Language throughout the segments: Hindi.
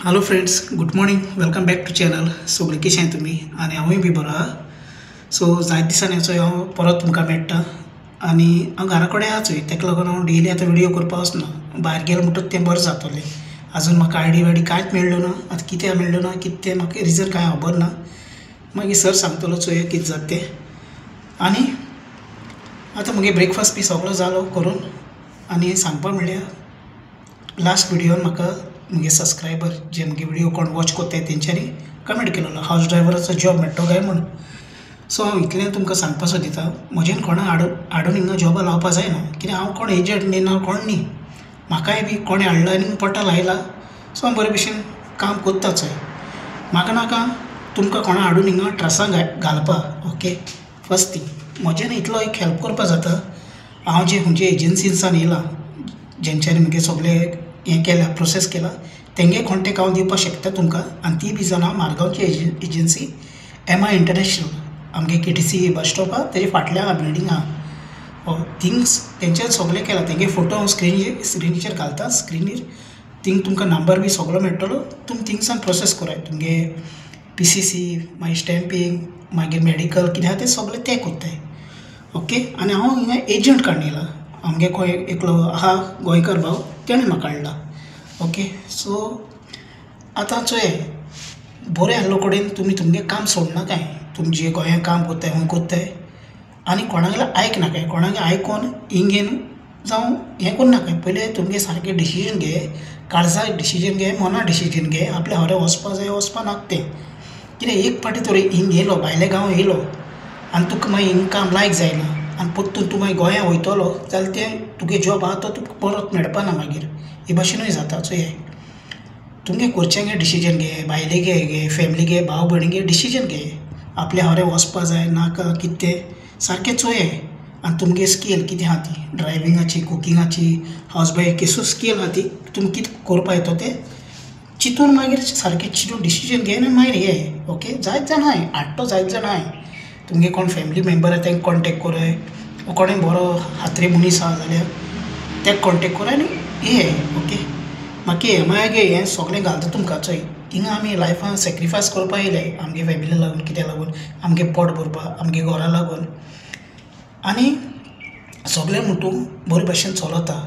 Hello friends, good morning. Welcome back to channel. सगळीं कशें आहात तुमी? आनी हांवूय बी बरो आहा. सो जायते दिसांनी हांव परत तुमकां मेळटा आनी हांव घरा कडेन आहाचूय, ताका लागून हांव डेली आतां व्हिडियो करपा वचना. भायर गेलो म्हणटच तें बरें जातलें. आजून म्हाका आयडी कांयच मेळ्ळो ना. आतां कित्याक मेळ्ळो ना, कितें तें म्हाका रिजन कांय खबर ना. मागीर सर सांगतलो चोया कितें जाता तें. आनी आतां म्हगे ब्रेकफास्ट बी सगळो जालो करून. आनी सांगपा म्हणल्यार लास्ट व्हिडियोन म्हाका म्हगे सबस्क्रायबर जे म्हगे व्हिडियो कोण वॉच कोत्ताय तेंच्यांनी कमेंट केलेलो हावज ड्रायव्हराचो जॉब मेळटो काय म्हणून. सो हांव इतलें तुमकां सांगपा सोदिता, म्हजें कोणा हाडून हिंगा जॉबा लावपा जायना. कित्याक हांव कोण एजंट न्ही ना कोण न्ही. म्हाकाय बी कोणें हाडला आनी पोर्टल आयला. सो हांव बरे भशेन काम कोत्ताचोय. म्हाका नाका तुमकां कोणा हाडून हिंगा ट्रसांक घालपा. ओके, फर्स्ट थिंग म्हजें इतलो एक हेल्प करपा जाता. हांव जे खंयचे एजन्सीसान येयलां, जेंच्यांनी म्हगे सगळें हें केलां, प्रोसेस केला, तेंगे कॉन्टेक्ट हांव दिवपाक शकता तुमकां. आनी ती बी जावन हांव मारगांवची एजन्सी MI इंटरनॅशनल, आमगे KTC बस स्टॉप आहा तेजे फाटल्यान आहा बिल्डींग आहा. थिंग्स तेंच्यान सगळें केलां. तेंगे फोटो हांव स्क्रिनीचेर घालता. स्क्रिनीर थिंग तुमकां नंबर बी सगळो मेळटलो. तुमी थिंगसान प्रोसेस कराय. तुमगे PCC मागीर स्टॅम्पींग मागीर मेडिकल कितें आहा तें सगळें ते कोत्ताय. ओके, आनी हांव हिंगा एजंट काडून येयला. आमगे कोण एकलो आहा गोंयकार भाव, तेणें म्हाका हाडला. ओके, सो आतां चोय बरें आहलो कडेन तुमी तुमगें काम सोडनाकाय. तुमी जे गोंयांत काम कोत्ताय खंय कोत्ताय आनी कोणागेलो आयकनाकाय. कोणागे आयकोन हिंगेन जावं हें कोन्नाकाय. पयलें तुमगे सारकें डिसिजन घे. काळजाक डिसिजन घे, मोना डिसिजन घे. आपल्या खरें वचपा जाय वचपा नाका तें. कित्याक एक फावटी तर हिंग येयलो, भायल्या गांवां येयलो आनी तुका मागीर हिंग काम लायक जायना आनी परतून तूं मागीर गोंयांत वयतलो जाल्यार तें तुगे जॉब आहा तो तुका परत मेळपा ना मागीर. हे भाशेनूय जाता. सो हें तुमगे घरच्यांगे डिसिजन घे, बायलेगे घे, फॅमिलीगे भाव भयणीगे डिसिजन घे. आपल्या खरें वचपा जाय नाका कितें तें सारकें चोये. आनी तुमगे स्कील कितें आहा ती ड्रायविंगाची, कुकिंगाची, हावजबायफ केसो स्कील आहा ती तुमी कितें करपा येतो तें चिंतून मागीर सारकें चिंतून डिसिजन घे आनी मागीर ये. ओके, जायत जाण आहाय हाडटो, जायत जाण आहाय. तुमगे कोण फॅमिली मेंबर आहा तेंका कॉन्टेक्ट कोराय. कोणें बरो हात्रे मनीस आहा जाल्यार तेका कॉन्टेक्ट कोराय आनी ये. ओके, म्हाका MIगे हें सगळें घालता तुमकां. चोय हिंगा आमी लायफान सॅक्रिफायस करपा येयले आमगे फॅमिली लागून, कित्याक लागून आमगे पोट भरपा, आमगे घरा लागून. आनी सगळें म्हणटून बरे भशेन चलता.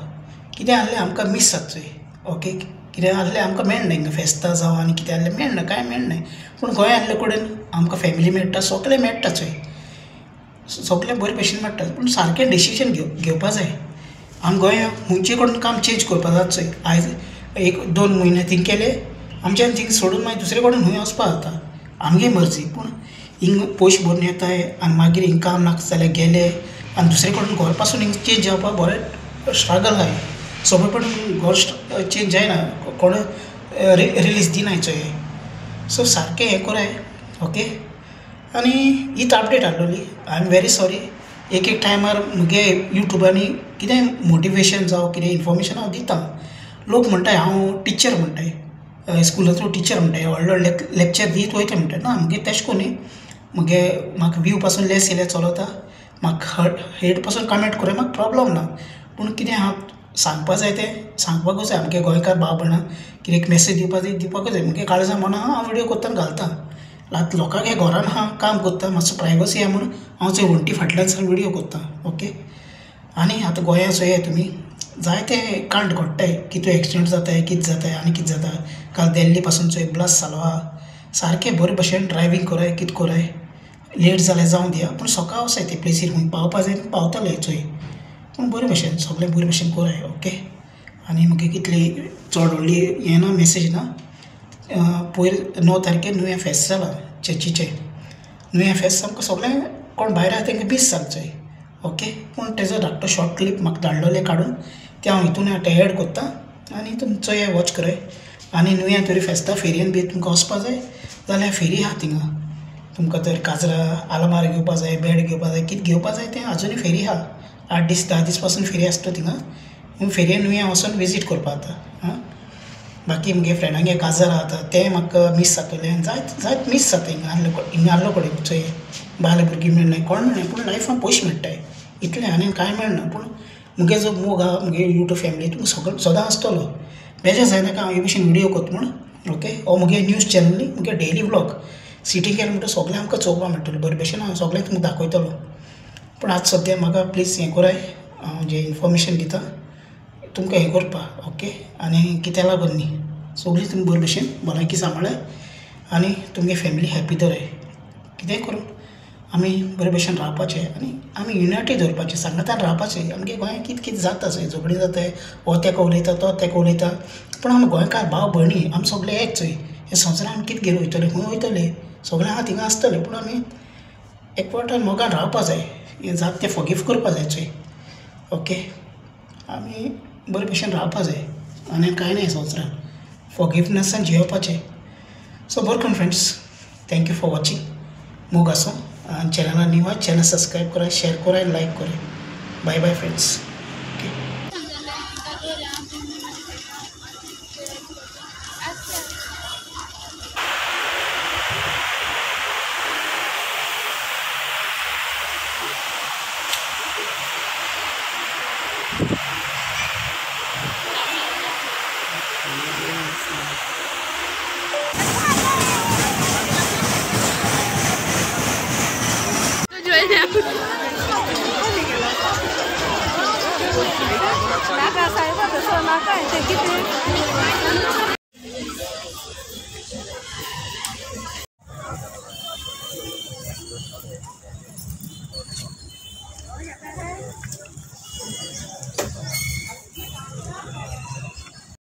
कितें आहलें आमकां मिस जाता चोय. ओके, कितें आहलें आमकां मेळना हिंगा फेस्तां जावं आनी कितें आहलें मेळना, कांय मेळना. पूण गोंयांत आहले कडेन आमकां फॅमिली मेळटा, सगळें मेळटा चोय. सगळें बरे भशेन मेळटा. पूण सारकें डिसिजन घेवपा जाय. आमी गोंयांत खंयचे कडेन काम चेंज करपा जाता चोय. आयज 1-2 म्हयने थिंग केले, आमच्यान थिंग सोडून मागीर दुसरे कडेन खंय वचपा जाता. आमगे मर्जी. पूण हिंग पयशे भरून येताय आनी मागीर हिंग काम नाका जाल्यार गेले आनी दुसरे कडेन घर पासून हिंग चेंज जावपाक बरें स्ट्रगल आहाय. सगळे कडेन घर चेंज जायना, कोण रिलीज दिनाय चोय. सो सारकें हें कोराय. ओके, आनी हीच अपडेट हाडलोली. I am very sorry. एक टायमार म्हगे युट्यूबांनी कितें मोटिवेशन जावं कितें इन्फॉर्मेशन हांव दितां. लोक म्हणटाय हांव टिचर म्हणटाय, स्कुलाचो टिचर म्हणटाय, व्हडलो लेक्चर दीत वयता म्हणटाय. ना, म्हगे तेशें कोन्नी. म्हाका व्यू पासून लेस येयल्यार चलता. म्हाका हेड पासून कमेंट कोराय, म्हाका प्रॉब्लम ना. पूण कितें हांव सांगपा जाय तें सांगपाकूच जाय. आमगे गोंयकार भाव भयणां कितें मॅसेज दिवपा जाय दिवपाकूच जाय. म्हगे काळजां मना हांव व्हिडियो कोत्ता आनी घालता. आतां लोकांगे घरान हांव काम कोत्ता, मातसो प्रायवसी आहा म्हणून हांव थंय वण्टी फाटल्यान सावन व्हिडियो कोत्ता. ओके, आनी आतां गोंयांत चोया तुमी जायते कांड घडटाय. कितें एक्सिडेंट जाताय, कितें जाताय आनी कितें जाता. काल दिल्ली पासून चोय ब्लास्ट जालो आहा. सारकें बरे भशेन ड्रायवींग कोराय, कितें कोराय. लेट जाल्यार जावं दिया, पूण सकाळ वसाय ते प्लेसीर खंय पावपा जाय पावतले चोय. पूण बरे भशेन सगळें बरे भशेन कोराय. ओके, आनी म्हगे कितली चड व्हडली हें ना, मेसेज ना. पयर 9 तारखेर न्यू इयर फेस्त जाला चर्चीचें. न्यू इयर फेस्त आमकां सगळें कोण भायर आहा तेंकां बीस जाला चोय. ओके, पूण तेजो धाकटो शॉर्ट क्लीप म्हाका धाडलोलें काडून तें हांव हितून एड कोत्ता आनी तुमचो हें वॉच कराय. आनी न्यू इयर तरी फेस्ता फेरयेन बी तुमकां वचपा जाय जाल्यार फेरी आहा थिंगा. तुमकां तर काजरां, आलमार घेवपा जाय, बेड घेवपा जाय, कितें घेवपा जाय तें आजुनूय फेरी आहा. 8 दीस 10 दीस पासून फेरी आसता थिंगा. पूण फेरयेन न्यू इयर वचोन विजीट करपा जाता. बाकी म्हगे फ्रेंडांगे काजार आहा तें म्हाका मिस जातलें. जायत मिस जाता हिंगा आहलो कडेन चोय. बायले भुरगीं मेळनाय, कोण मेळनाय. पूण लायफान पयशे मेळटाय इतलें, आनी कांय मेळना. पूण म्हगे जो मोग आहा, म्हगे यूट्यूब फॅमिली तुमकां सदां आसतलो. बेजार जायनाका हांव हे भशेन व्हिडियो कोत्ता म्हूण. ओके हो मुगे न्यूज चॅनल न्ही मुगे डेली व्लॉग सिटी गेले म्हणटा सगळें आमकां चोवपा मेळटलें बरे भशेन हांव सगळें तुमकां दाखयतलो पूण आज सद्या म्हाका प्लीज हें कराय हांव जें इन्फॉर्मेशन दिता तुमकां हें करपा ओके आनी कित्या लागून न्ही सगळीं तुमी बरे भशेन भलायकी सांबाळाय आनी तुमगे फॅमिली हॅप्पी दवराय कितेंय करून आमी बरे भशेन रावपाचें आनी आमी युनायटी दवरपाचें सांगातान रावपाचें आमगे गोंयांत कितें कितें जाता चोय झगडीं जाताय हो तेका उलयता तो तेका उलयता पूण आमी गोंयकार भाव भयणी आमी सगळे एक चोय हे संवसारान आमी कितें घेवन वयतले खंय वयतले सगळें आहा थिंगा आसतले पूण आमी एकवटान मोगान रावपा जाय हें जाता तें फॉरगिव करपा जाय चोय ओके आमी बरे भशेन रावपा जाय आनी कांय ना संवसारान फॉरगिवनेसान जियोवपाचें सो बरें करून फ्रेंड्स थँक्यू फॉर वॉचिंग मोग आसूं चॅनलान न्यू आहा चॅनल सब्सक्रायब कराय शेअर कराय लायक कराय bye bye friends okay Nakasaiba, so nakain, kitin.